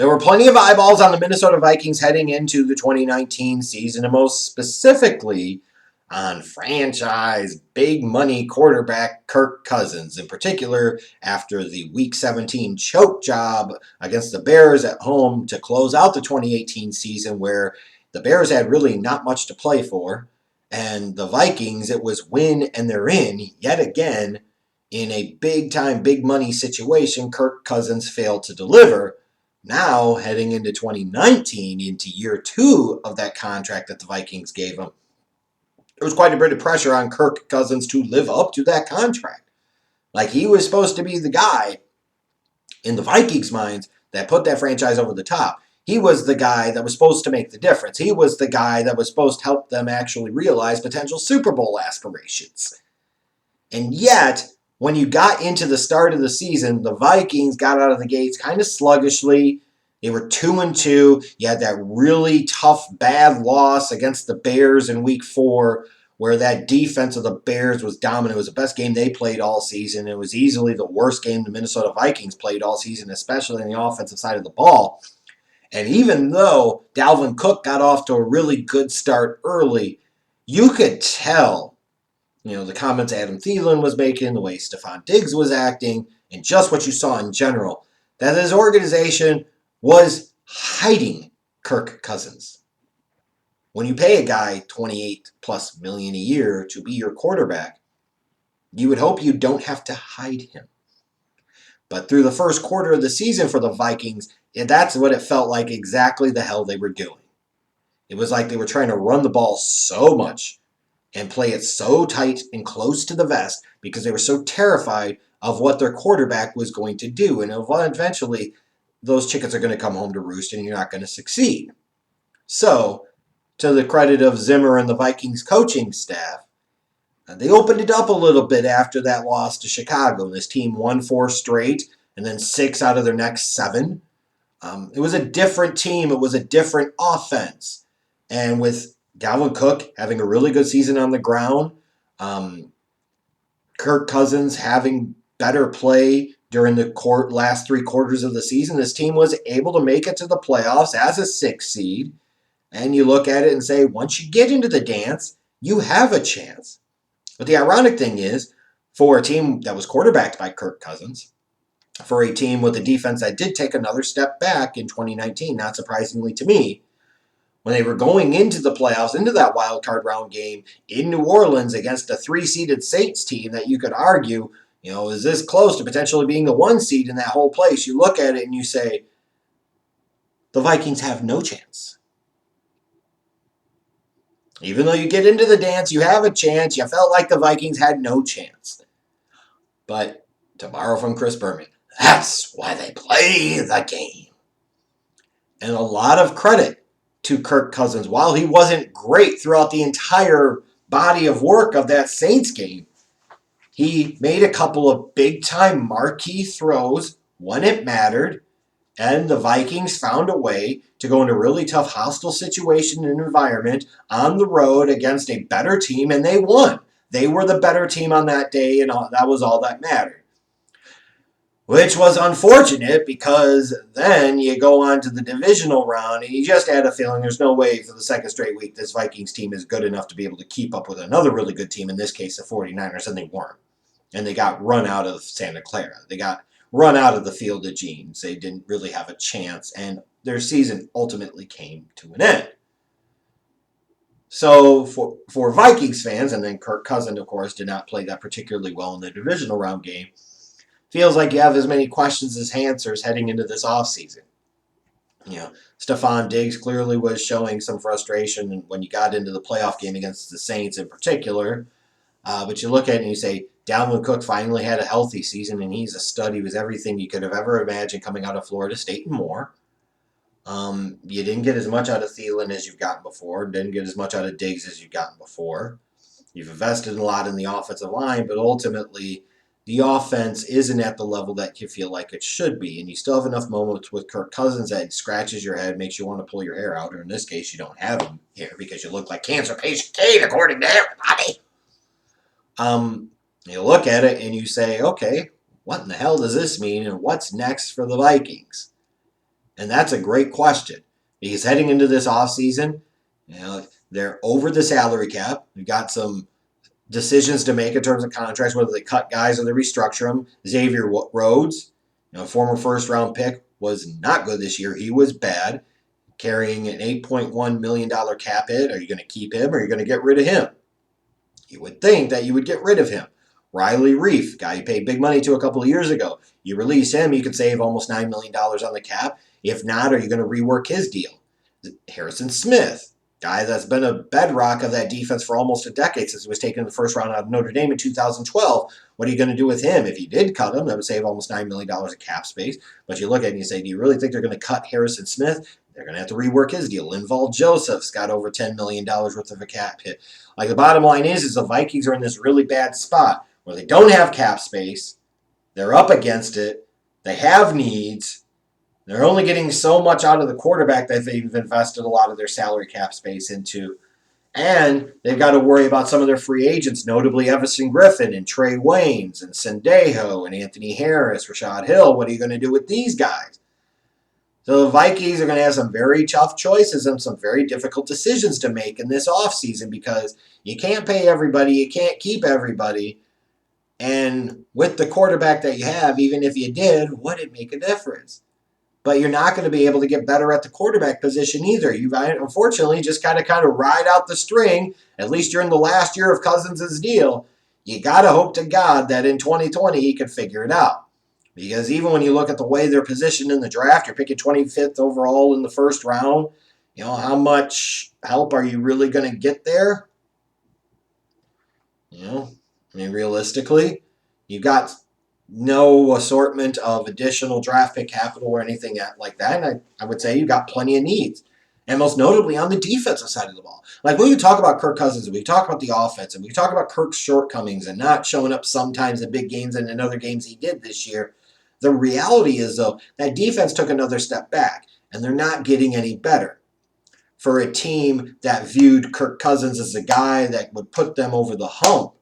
There were plenty of eyeballs on the Minnesota Vikings heading into the 2019 season, and most specifically on franchise big money quarterback Kirk Cousins, in particular after the Week 17 choke job against the Bears at home to close out the 2018 season, where the Bears had really not much to play for, and the Vikings, it was win and they're in yet again. In a big time, big money situation, Kirk Cousins failed to deliver. Now, heading into 2019, into year 2 of that contract that the Vikings gave him, there was quite a bit of pressure on Kirk Cousins to live up to that contract. Like, he was supposed to be the guy in the Vikings' minds that put that franchise over the top. He was the guy that was supposed to make the difference. He was the guy that was supposed to help them actually realize potential Super Bowl aspirations. And yet, when you got into the start of the season, the Vikings got out of the gates kind of sluggishly. They were 2-2. You had that really tough, bad loss against the Bears in Week 4, where that defense of the Bears was dominant. It was the best game they played all season. It was easily the worst game the Minnesota Vikings played all season, especially on the offensive side of the ball. And even though Dalvin Cook got off to a really good start early, you could tell, the comments Adam Thielen was making, the way Stephon Diggs was acting, and just what you saw in general, that his organization was hiding Kirk Cousins. When you pay a guy $28+ million a year to be your quarterback, you would hope you don't have to hide him. But through the first quarter of the season for the Vikings, that's what it felt like exactly the hell they were doing. It was like they were trying to run the ball so much and play it so tight and close to the vest because they were so terrified of what their quarterback was going to do. And eventually, those chickens are going to come home to roost and you're not going to succeed. So, to the credit of Zimmer and the Vikings coaching staff, they opened it up a little bit after that loss to Chicago. This team won 4 straight and then 6 out of their next 7. It was a different team. It was a different offense. And with Dalvin Cook having a really good season on the ground, Kirk Cousins having better play during the last 3 quarters of the season, this team was able to make it to the playoffs as a 6th seed. And you look at it and say, once you get into the dance, you have a chance. But the ironic thing is, for a team that was quarterbacked by Kirk Cousins, for a team with a defense that did take another step back in 2019, not surprisingly to me, when they were going into the playoffs, into that wild card round game in New Orleans against a 3-seeded Saints team that you could argue, is this close to potentially being the 1 seed in that whole place? You look at it and you say, the Vikings have no chance. Even though you get into the dance, you have a chance. You felt like the Vikings had no chance. But to borrow from Chris Berman, that's why they play the game. And a lot of credit to Kirk Cousins. While he wasn't great throughout the entire body of work of that Saints game, he made a couple of big-time marquee throws when it mattered, and the Vikings found a way to go into a really tough, hostile situation and environment on the road against a better team, and they won. They were the better team on that day, and that was all that mattered. Which was unfortunate because then you go on to the divisional round, and you just had a feeling there's no way for the second straight week this Vikings team is good enough to be able to keep up with another really good team, in this case the 49ers, and they weren't. And they got run out of Santa Clara. They got run out of the Field of Dreams. They didn't really have a chance, and their season ultimately came to an end. So for Vikings fans, and then Kirk Cousins, of course, did not play that particularly well in the divisional round game, feels like you have as many questions as answers heading into this offseason. Stephon Diggs clearly was showing some frustration when you got into the playoff game against the Saints in particular. But you look at it and you say, Dalvin Cook finally had a healthy season, and he's a stud. He was everything you could have ever imagined coming out of Florida State and more. You didn't get as much out of Thielen as you've gotten before. Didn't get as much out of Diggs as you've gotten before. You've invested a lot in the offensive line, but ultimately the offense isn't at the level that you feel like it should be. And you still have enough moments with Kirk Cousins that scratches your head, makes you want to pull your hair out. Or in this case, you don't have him here because you look like cancer patient Kate, according to everybody. You look at it and you say, okay, what in the hell does this mean? And what's next for the Vikings? And that's a great question because heading into this offseason, they're over the salary cap. We've got some decisions to make in terms of contracts, whether they cut guys or they restructure them. Xavier Rhodes, former first round pick, was not good this year. He was bad, carrying an $8.1 million cap hit. Are you going to keep him or are you going to get rid of him? You would think that you would get rid of him. Riley Reef, guy you paid big money to a couple of years ago. You release him, you could save almost $9 million on the cap. If not, are you going to rework his deal? Harrison Smith, guy that's been a bedrock of that defense for almost a decade since he was taken in the first round out of Notre Dame in 2012. What are you going to do with him? If you did cut him, that would save almost $9 million of cap space. But you look at it and you say, do you really think they're going to cut Harrison Smith? They're going to have to rework his deal. Linval Joseph's got over $10 million worth of a cap hit. Like the bottom line is the Vikings are in this really bad spot where they don't have cap space. They're up against it. They have needs. They're only getting so much out of the quarterback that they've invested a lot of their salary cap space into. And they've got to worry about some of their free agents, notably Everson Griffin and Trey Waynes and Sendejo and Anthony Harris, Rashad Hill. What are you going to do with these guys? So the Vikings are going to have some very tough choices and some very difficult decisions to make in this offseason because you can't pay everybody, you can't keep everybody. And with the quarterback that you have, even if you did, would it make a difference? But you're not going to be able to get better at the quarterback position either. You've unfortunately just got to kind of ride out the string, at least during the last year of Cousins' deal. You got to hope to God that in 2020 he can figure it out. Because even when you look at the way they're positioned in the draft, you're picking 25th overall in the first round. How much help are you really going to get there? Realistically, you've got no assortment of additional draft pick capital or anything like that. And I would say you've got plenty of needs. And most notably on the defensive side of the ball. Like when you talk about Kirk Cousins, we talk about the offense, and we talk about Kirk's shortcomings and not showing up sometimes in big games and in other games he did this year. The reality is, though, that defense took another step back, and they're not getting any better. For a team that viewed Kirk Cousins as a guy that would put them over the hump,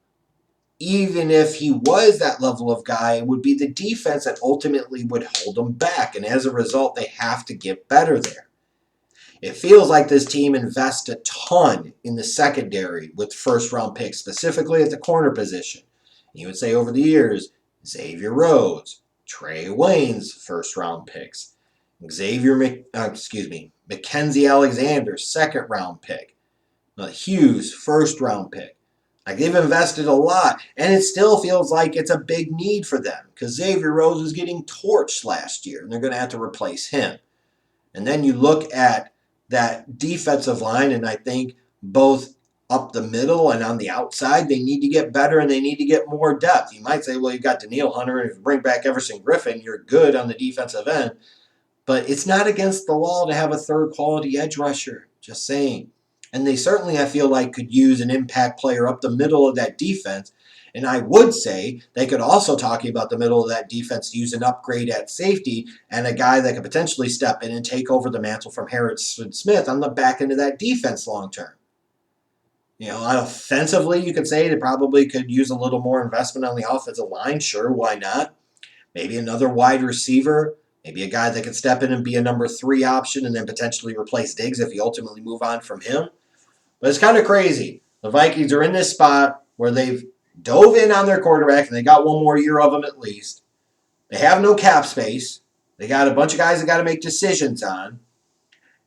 even if he was that level of guy, it would be the defense that ultimately would hold them back, and as a result, they have to get better there. It feels like this team invests a ton in the secondary with first-round picks, specifically at the corner position. You would say over the years, Xavier Rhodes, Trey Waynes, first-round picks. Mackenzie Alexander, second-round pick. Hughes, first-round pick. Like they've invested a lot, and it still feels like it's a big need for them because Xavier Rhodes was getting torched last year, and they're going to have to replace him. And then you look at that defensive line, and I think both up the middle and on the outside, they need to get better and they need to get more depth. You might say, well, you've got Danielle Hunter, and if you bring back Everson Griffin, you're good on the defensive end. But it's not against the law to have a third quality edge rusher, just saying. And they certainly, I feel like, could use an impact player up the middle of that defense. And I would say they could also talk about the middle of that defense to use an upgrade at safety and a guy that could potentially step in and take over the mantle from Harrison Smith on the back end of that defense long term. Offensively, you could say they probably could use a little more investment on the offensive line. Sure, why not? Maybe another wide receiver. Maybe a guy that could step in and be a number 3 option and then potentially replace Diggs if you ultimately move on from him. But it's kind of crazy. The Vikings are in this spot where they've dove in on their quarterback, and they got one more year of him at least. They have no cap space. They got a bunch of guys that got to make decisions on.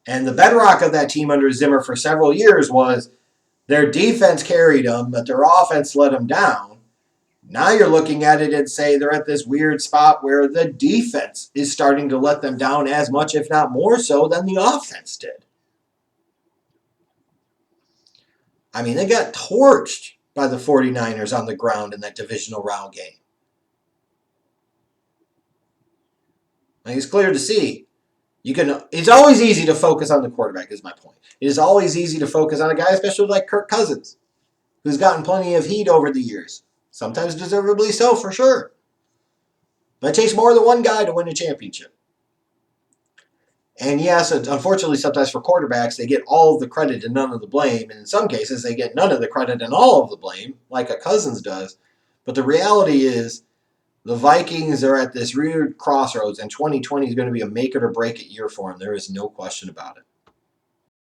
And the bedrock of that team under Zimmer for several years was their defense carried them, but their offense let them down. Now you're looking at it and say they're at this weird spot where the defense is starting to let them down as much, if not more so, than the offense did. I mean, they got torched by the 49ers on the ground in that divisional round game. Like, it's clear to see. It's always easy to focus on the quarterback, is my point. It is always easy to focus on a guy, especially like Kirk Cousins, who's gotten plenty of heat over the years. Sometimes deservedly so, for sure. But it takes more than one guy to win a championship. And yes, unfortunately, sometimes for quarterbacks, they get all of the credit and none of the blame. And in some cases, they get none of the credit and all of the blame, like a Cousins does. But the reality is, The Vikings are at this weird crossroads, and 2020 is going to be a make it or break it year for them. There is no question about it.